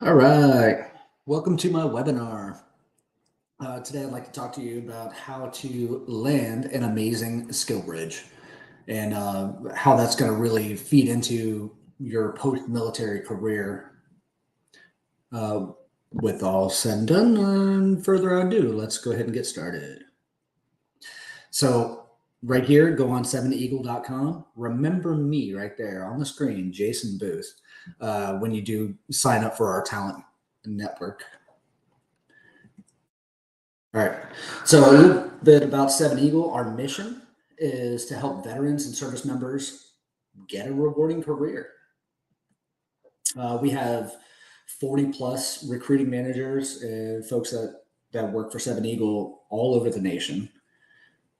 All right, welcome to my webinar. Today I'd like to talk to you about how to land an amazing skill bridge and how that's going to really feed into your post-military career. With all said and done, and further ado, let's go ahead and get started. So right here, go on 7eagle.com. Remember me right there on the screen, Jason Booth, when you do sign up for our talent network. All right. So a little bit about 7 Eagle. Our mission is to help veterans and service members get a rewarding career. We have 40 plus recruiting managers and folks that work for 7 Eagle all over the nation.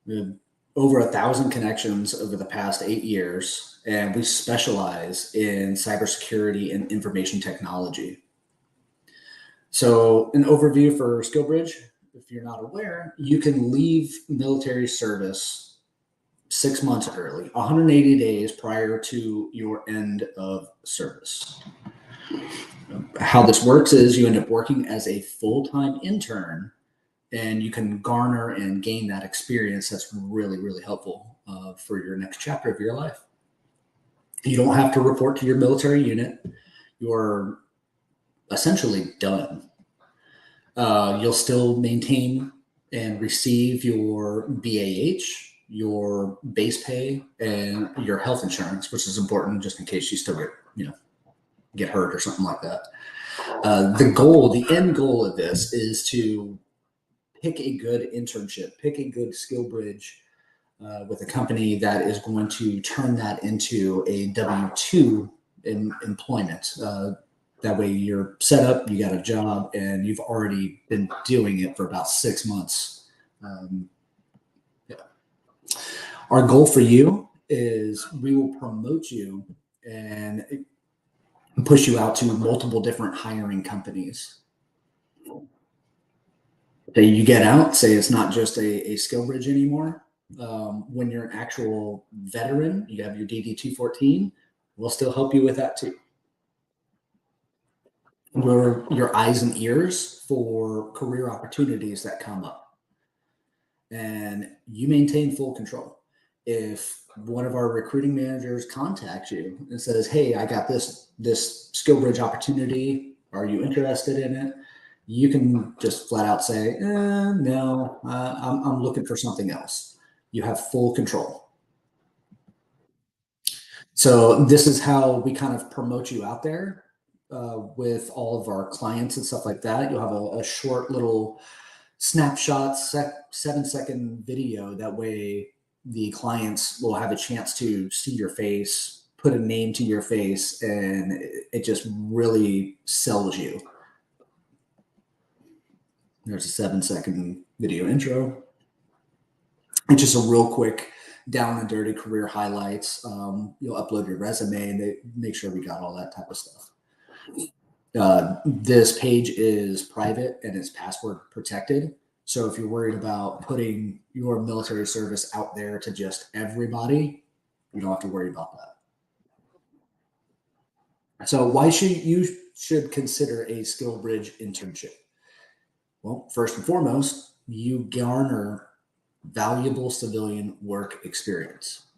We have over 1,000 connections over the past 8 years, and we specialize in cybersecurity and information technology. So an overview for SkillBridge. If you're not aware, you can leave military service 6 months early, 180 days prior to your end of service. How this works is you end up working as a full-time intern, and you can garner and gain that experience that's really, really helpful for your next chapter of your life. You don't have to report to your military unit. You're essentially done. You'll still maintain and receive your BAH, your base pay, and your health insurance, which is important just in case you still get hurt or something like that. The end goal of this is to pick a good internship, pick a good skill bridge with a company that is going to turn that into a W-2 employment. That way you're set up, you got a job, and you've already been doing it for about 6 months. Our goal for you is we will promote you and push you out to multiple different hiring companies. Say you get out, say it's not just a skill bridge anymore. When you're an actual veteran, you have your DD-214, we'll still help you with that too. We're your eyes and ears for career opportunities that come up, and you maintain full control. If one of our recruiting managers contacts you and says, "Hey, I got this SkillBridge opportunity. Are you interested in it?" You can just flat out say, "No, I'm looking for something else." You have full control. So this is how we kind of promote you out there. With all of our clients and stuff like that, you'll have a short little snapshot, 7-second video. That way the clients will have a chance to see your face, put a name to your face, and it just really sells you. There's a 7-second video intro. It's just a real quick down and dirty career highlights. You'll upload your resume and they make sure we got all that type of stuff. This page is private and it's password protected. So if you're worried about putting your military service out there to just everybody, you don't have to worry about that. So why should you consider a SkillBridge internship? Well, first and foremost, you garner valuable civilian work experience.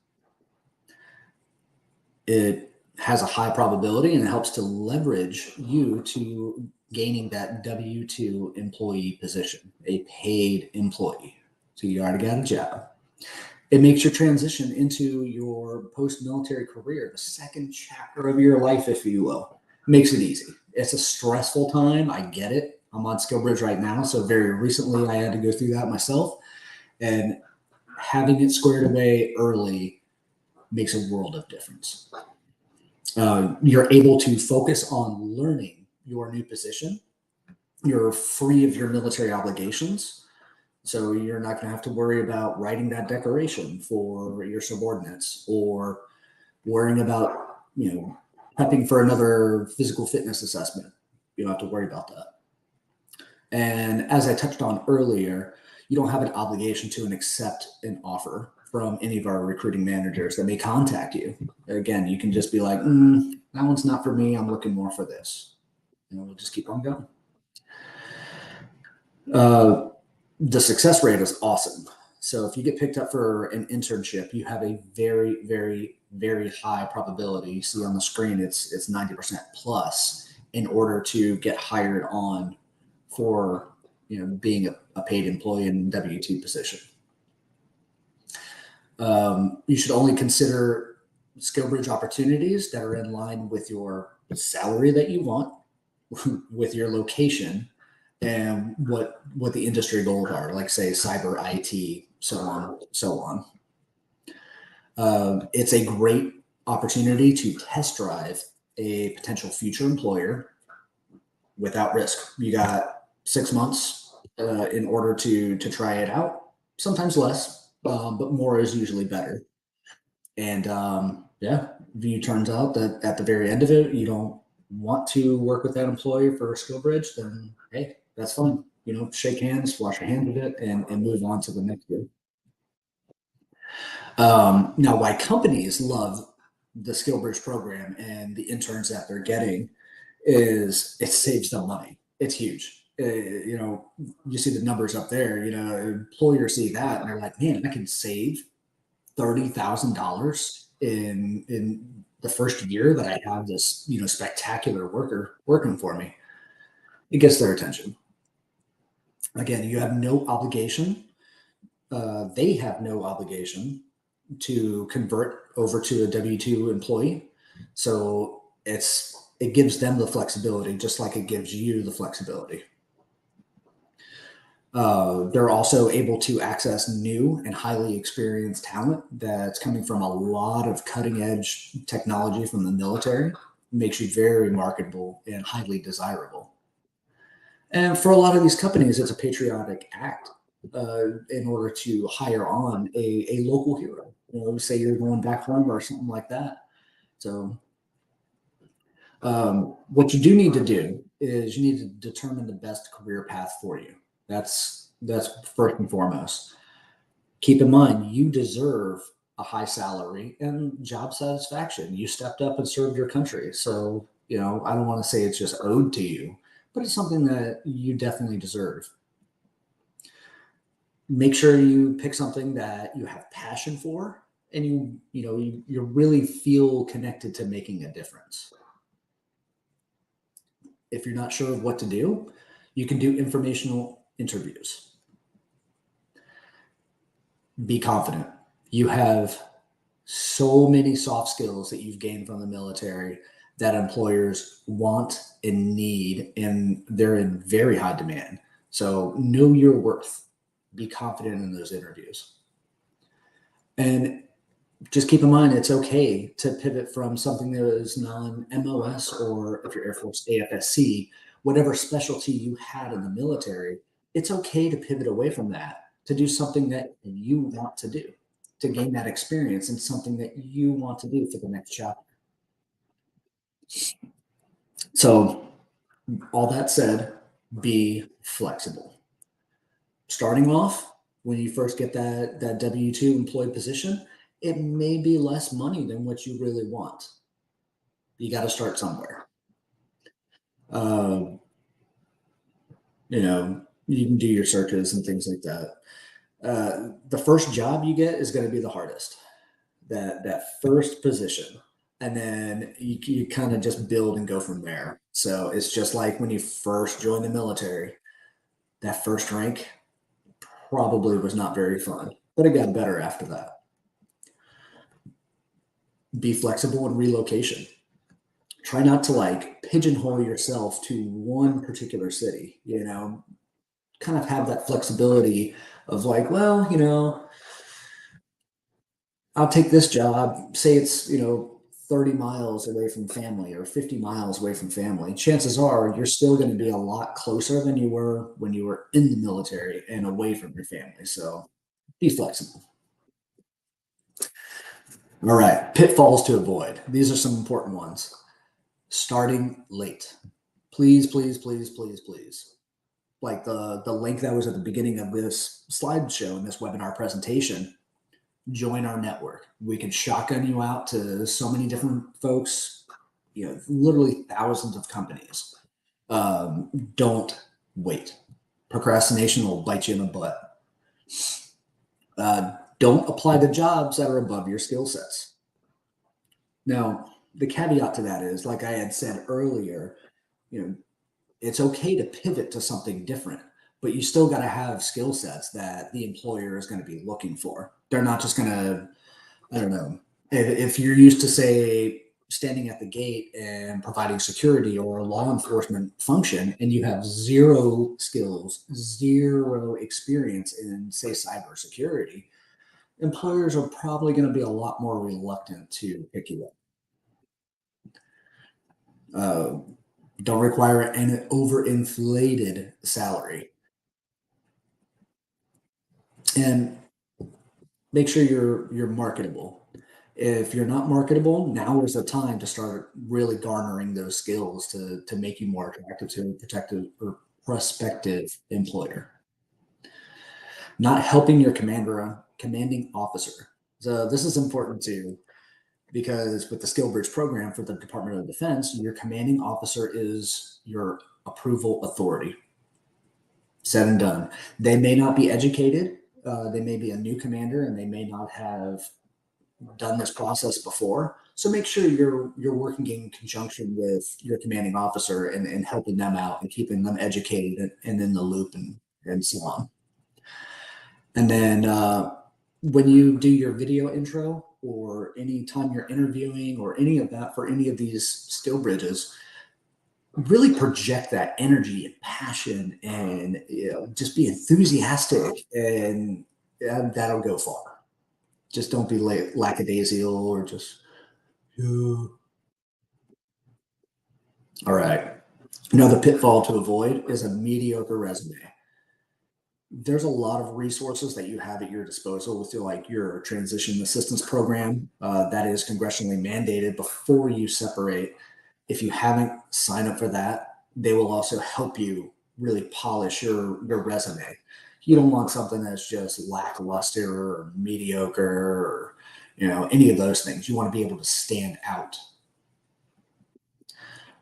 It has a high probability and it helps to leverage you to gaining that W-2 employee position, a paid employee. So you already got a job. It makes your transition into your post-military career, the second chapter of your life, if you will. Makes it easy. It's a stressful time. I get it. I'm on SkillBridge right now. So very recently I had to go through that myself, and having it squared away early makes a world of difference. You're able to focus on learning your new position. You're free of your military obligations. So you're not going to have to worry about writing that declaration for your subordinates or worrying about, prepping for another physical fitness assessment. You don't have to worry about that. And as I touched on earlier, you don't have an obligation to accept an offer from any of our recruiting managers that may contact you. Again, you can just be like, that one's not for me. I'm looking more for this. and we'll just keep on going. The success rate is awesome. So if you get picked up for an internship, you have a very, very, very high probability. You see on the screen, it's 90% plus in order to get hired on for being a paid employee in W-2 position. You should only consider SkillBridge opportunities that are in line with your salary that you want, with your location, and what the industry goals are, like say cyber IT, so on. It's a great opportunity to test drive a potential future employer without risk. You got 6 months in order to try it out, sometimes less, but more is usually better. And if it turns out that at the very end of it, you don't want to work with that employer for SkillBridge, then hey, that's fine. Shake hands, wash your hands of it, and move on to the next year. Now, why companies love the SkillBridge program and the interns that they're getting is it saves them money. It's huge. You see the numbers up there. Employers see that and they're like, man, I can save $30,000 in the first year that I have this spectacular worker working for me. It gets their attention. Again, you have no obligation. They have no obligation to convert over to a W-2 employee. So it gives them the flexibility, just like it gives you the flexibility. They're also able to access new and highly experienced talent that's coming from a lot of cutting edge technology from the military. It makes you very marketable and highly desirable. And for a lot of these companies, it's a patriotic act in order to hire on a local hero. Say you're going back home or something like that. So what you do need to do is you need to determine the best career path for you. That's first and foremost. Keep in mind, you deserve a high salary and job satisfaction. You stepped up and served your country. So, I don't want to say it's just owed to you, but it's something that you definitely deserve. Make sure you pick something that you have passion for and you really feel connected to making a difference. If you're not sure of what to do, you can do informational interviews. Be confident. You have so many soft skills that you've gained from the military that employers want and need, and they're in very high demand. So know your worth. Be confident in those interviews. And just keep in mind, it's okay to pivot from something that is non-MOS, or if you're Air Force, AFSC, whatever specialty you had in the military, it's okay to pivot away from that to do something that you want to do, to gain that experience and something that you want to do for the next chapter. So all that said, be flexible. Starting off, when you first get that W-2 employed position, it may be less money than what you really want. You got to start somewhere. You can do your searches and things like that. The first job you get is going to be the hardest, that first position. And then you kind of just build and go from there. So it's just like when you first join the military, that first rank probably was not very fun, but it got better after that. Be flexible in relocation. Try not to pigeonhole yourself to one particular city, kind of have that flexibility of I'll take this job, say it's, 30 miles away from family or 50 miles away from family. Chances are you're still going to be a lot closer than you were when you were in the military and away from your family. So be flexible. All right. Pitfalls to avoid. These are some important ones. Starting late. Please, please, please, please, please. Like the link that was at the beginning of this slideshow in this webinar presentation, join our network. We can shotgun you out to so many different folks, literally thousands of companies. Don't wait. Procrastination will bite you in the butt. Don't apply to jobs that are above your skill sets. Now, the caveat to that is, like I had said earlier, it's okay to pivot to something different, but you still got to have skill sets that the employer is going to be looking for. They're not just going to, I don't know, if you're used to, say, standing at the gate and providing security or a law enforcement function, and you have zero skills, zero experience in, say, cybersecurity, employers are probably going to be a lot more reluctant to pick you up. Don't require an overinflated salary, and make sure you're marketable. If you're not marketable, now is the time to start really garnering those skills to make you more attractive to a protective or prospective employer. Not helping your commanding officer. So this is important too, because with the SkillBridge program for the Department of Defense, your commanding officer is your approval authority. Said and done. They may not be educated. They may be a new commander, and they may not have done this process before. So make sure you're working in conjunction with your commanding officer and helping them out and keeping them educated and in the loop and so on. And then when you do your video intro, or any time you're interviewing or any of that for any of these skill bridges, really project that energy and passion and just be enthusiastic, and that'll go far. Just don't be lackadaisical or just, all right. Another pitfall to avoid is a mediocre resume. There's a lot of resources that you have at your disposal with your transition assistance program that is congressionally mandated before you separate. If you haven't signed up for that, they will also help you really polish your resume. You don't want something that's just lackluster or mediocre or any of those things. You want to be able to stand out.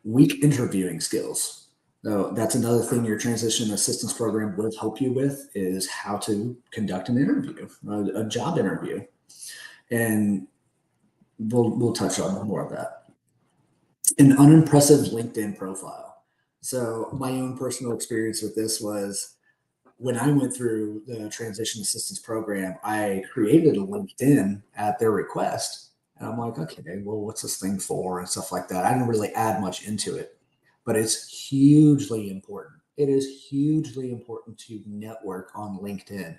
Weak interviewing skills. So that's another thing your transition assistance program will help you with, is how to conduct an interview, a job interview. And we'll touch on more of that. An unimpressive LinkedIn profile. So my own personal experience with this was, when I went through the transition assistance program, I created a LinkedIn at their request. And I'm like, okay, well, what's this thing for and stuff like that. I didn't really add much into it, but it's hugely important. It is hugely important to network on LinkedIn.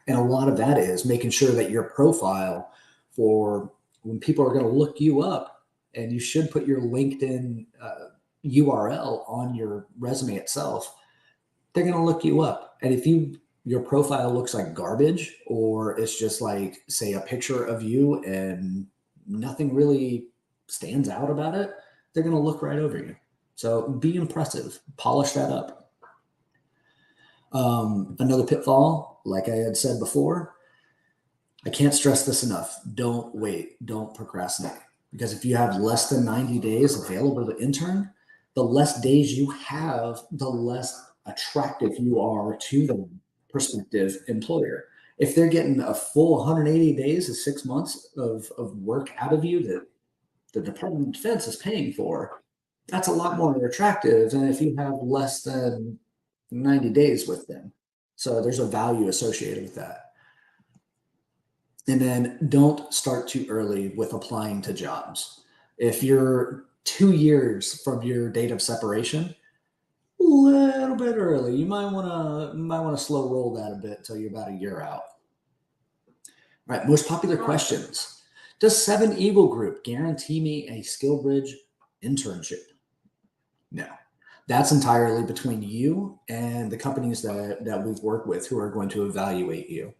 And a lot of that is making sure that your profile, for when people are going to look you up, and you should put your LinkedIn URL on your resume itself, they're going to look you up. And if your profile looks like garbage, or it's just like, say, a picture of you and nothing really stands out about it, they're going to look right over you. So be impressive, polish that up. Another pitfall, like I had said before, I can't stress this enough. Don't wait. Don't procrastinate. Because if you have less than 90 days available to intern, the less days you have, the less attractive you are to the prospective employer. If they're getting a full 180 days to 6 months of work out of you that the Department of Defense is paying for, that's a lot more attractive than if you have less than 90 days with them. So there's a value associated with that. And then don't start too early with applying to jobs. If you're 2 years from your date of separation, a little bit early. You might want to slow roll that a bit until you're about a year out. All right, most popular questions. Does Seven Eagle Group guarantee me a SkillBridge internship? No. That's entirely between you and the companies that we've worked with who are going to evaluate you.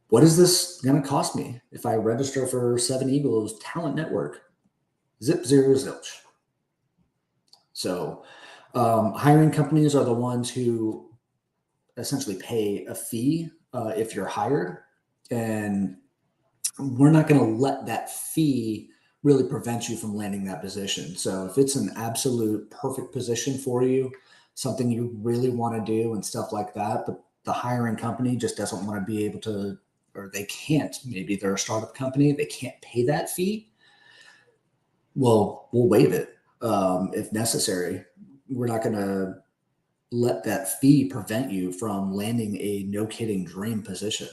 What is this going to cost me if I register for Seven Eagles Talent Network? Zip, zero, zilch. So hiring companies are the ones who essentially pay a fee if you're hired. And we're not going to let that fee really prevents you from landing that position. So if it's an absolute perfect position for you, something you really want to do and stuff like that, but the hiring company just doesn't want to be able to, or they can't, maybe they're a startup company, they can't pay that fee. Well, we'll waive it if necessary. We're not going to let that fee prevent you from landing a no kidding dream position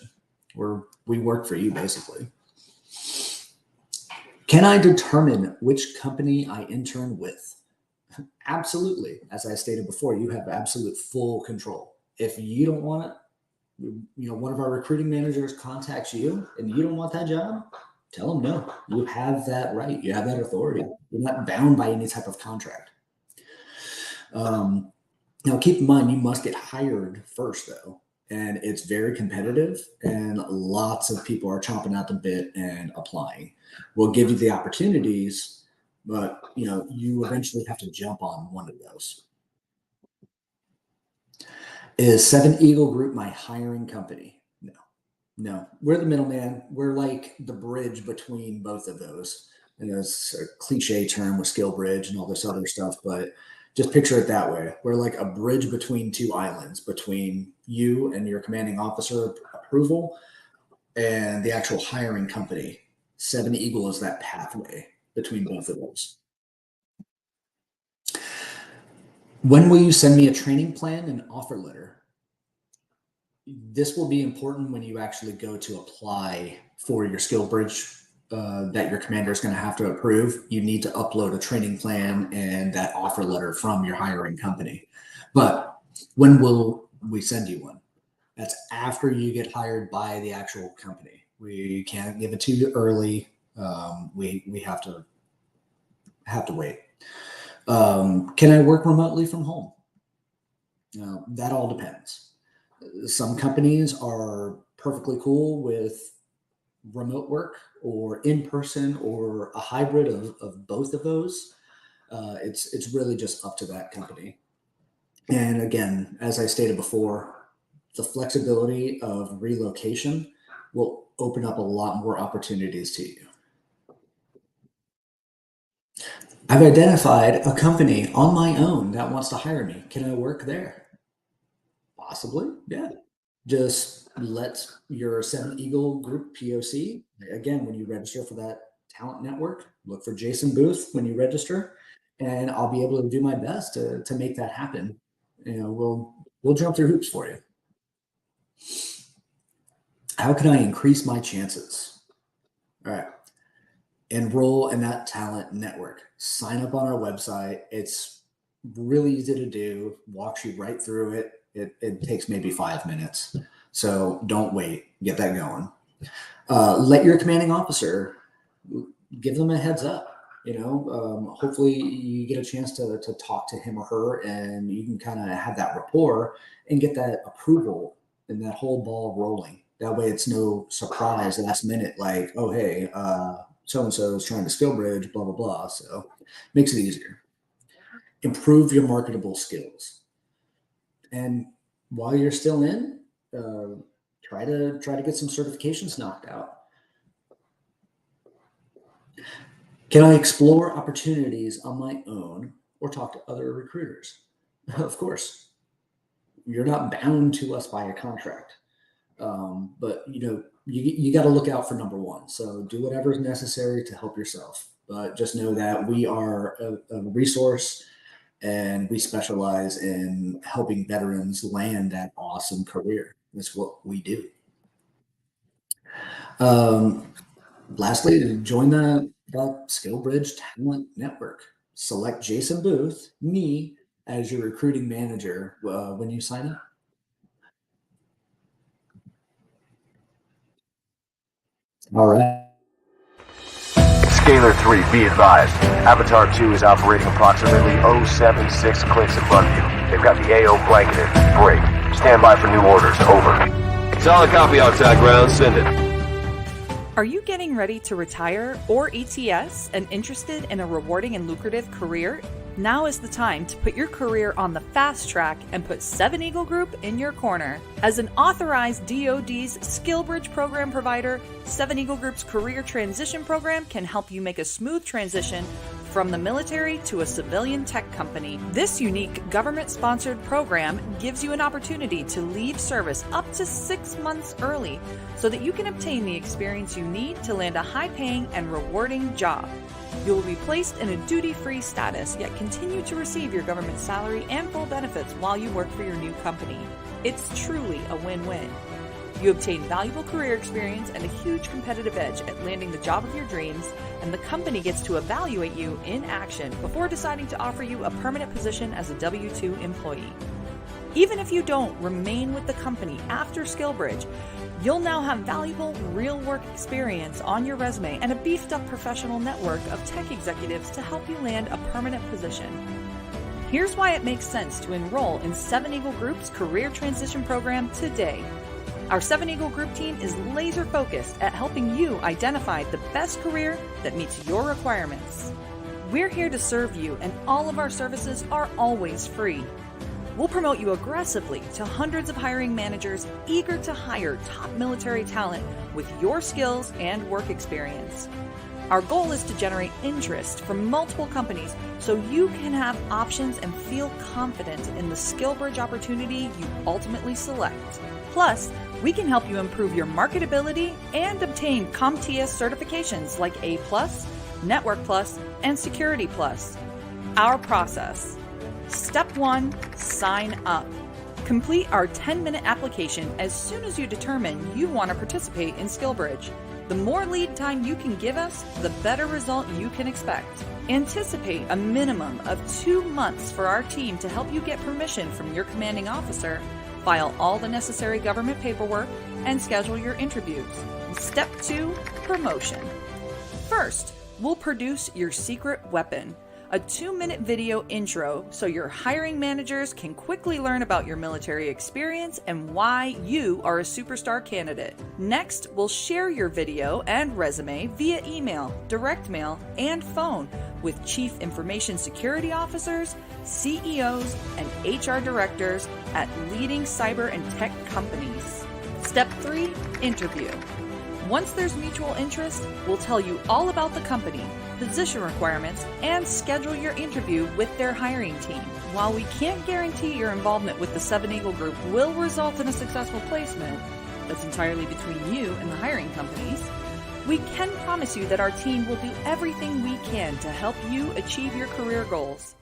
where we work for you basically. Can I determine which company I intern with? Absolutely. As I stated before, you have absolute full control. If you don't want it, one of our recruiting managers contacts you and you don't want that job, tell them no. You have that right. You have that authority. You're not bound by any type of contract. Now, keep in mind, you must get hired first, though, and it's very competitive, and lots of people are chomping at the bit and applying. We'll give you the opportunities, but you eventually have to jump on one of those. Is Seven Eagle Group my hiring company? No. We're the middleman. We're like the bridge between both of those. And it's a cliche term with SkillBridge and all this other stuff, but just picture it that way. We're like a bridge between two islands, between you and your commanding officer approval and the actual hiring company. Seven Eagle is that pathway between both of those. When will you send me a training plan and offer letter? This will be important when you actually go to apply for your SkillBridge that your commander is going to have to approve. You need to upload a training plan and that offer letter from your hiring company. But when will we send you one? That's after you get hired by the actual company. We can't give it to you early. We have to wait. Can I work remotely from home? That all depends. Some companies are perfectly cool with remote work or in person or a hybrid of both of those. It's really just up to that company. And again, as I stated before, the flexibility of relocation will open up a lot more opportunities to you. I've identified a company on my own that wants to hire me. Can I work there? Possibly, yeah. Just let your Seven Eagle Group POC, again, when you register for that talent network, look for Jason Booth when you register, and I'll be able to do my best to make that happen. We'll jump through hoops for you. How can I increase my chances? All right. Enroll in that talent network. Sign up on our website. It's really easy to do. Walks you right through it. It takes maybe 5 minutes. So don't wait. Get that going. Let your commanding officer, give them a heads up. Hopefully you get a chance to talk to him or her, and you can kind of have that rapport and get that approval and that whole ball rolling. That way it's no surprise last minute, like, oh, hey, so-and-so is trying to SkillBridge, blah, blah, blah. So makes it easier. Improve your marketable skills. And while you're still in, try to get some certifications knocked out. Can I explore opportunities on my own or talk to other recruiters? Of course. You're not bound to us by a contract. But you got to look out for number one. So do whatever is necessary to help yourself. But just know that we are a resource, and we specialize in helping veterans land that awesome career. That's what we do. Lastly, to join the SkillBridge Talent Network, select Jason Booth, me, as your recruiting manager when you sign up. All right. Scalar 3, be advised. Avatar 2 is operating approximately 076 clicks in front of you. They've got the AO blanketed. Break. Stand by for new orders. Over. Solid copy outside ground. Send it. Are you getting ready to retire or ETS and interested in a rewarding and lucrative career? Now is the time to put your career on the fast track and put 7 Eagle Group in your corner. As an authorized DoD's SkillBridge program provider, 7 Eagle Group's career transition program can help you make a smooth transition from the military to a civilian tech company. This unique government-sponsored program gives you an opportunity to leave service up to 6 months early so that you can obtain the experience you need to land a high-paying and rewarding job. You will be placed in a duty-free status, yet continue to receive your government salary and full benefits while you work for your new company. It's truly a win-win. You obtain valuable career experience and a huge competitive edge at landing the job of your dreams, and the company gets to evaluate you in action before deciding to offer you a permanent position as a W-2 employee. Even if you don't remain with the company after SkillBridge, you'll now have valuable real-work experience on your resume and a beefed-up professional network of tech executives to help you land a permanent position. Here's why it makes sense to enroll in 7 Eagle Group's Career Transition Program today. Our 7 Eagle Group team is laser-focused at helping you identify the best career that meets your requirements. We're here to serve you, and all of our services are always free. We'll promote you aggressively to hundreds of hiring managers eager to hire top military talent with your skills and work experience. Our goal is to generate interest from multiple companies so you can have options and feel confident in the SkillBridge opportunity you ultimately select. Plus, we can help you improve your marketability and obtain CompTIA certifications like A+, Network Plus, and Security Plus. Our process. Step 1, sign up. Complete our 10-minute application as soon as you determine you want to participate in SkillBridge. The more lead time you can give us, the better result you can expect. Anticipate a minimum of 2 months for our team to help you get permission from your commanding officer, file all the necessary government paperwork, and schedule your interviews. Step 2, promotion. First, we'll produce your secret weapon, a 2-minute video intro so your hiring managers can quickly learn about your military experience and why you are a superstar candidate. Next, we'll share your video and resume via email, direct mail, and phone with Chief Information Security Officers, CEOs, and HR directors at leading cyber and tech companies. Step 3, interview. Once there's mutual interest, we'll tell you all about the company, position requirements, and schedule your interview with their hiring team. While we can't guarantee your involvement with the 7 Eagle Group will result in a successful placement, that's entirely between you and the hiring companies, we can promise you that our team will do everything we can to help you achieve your career goals.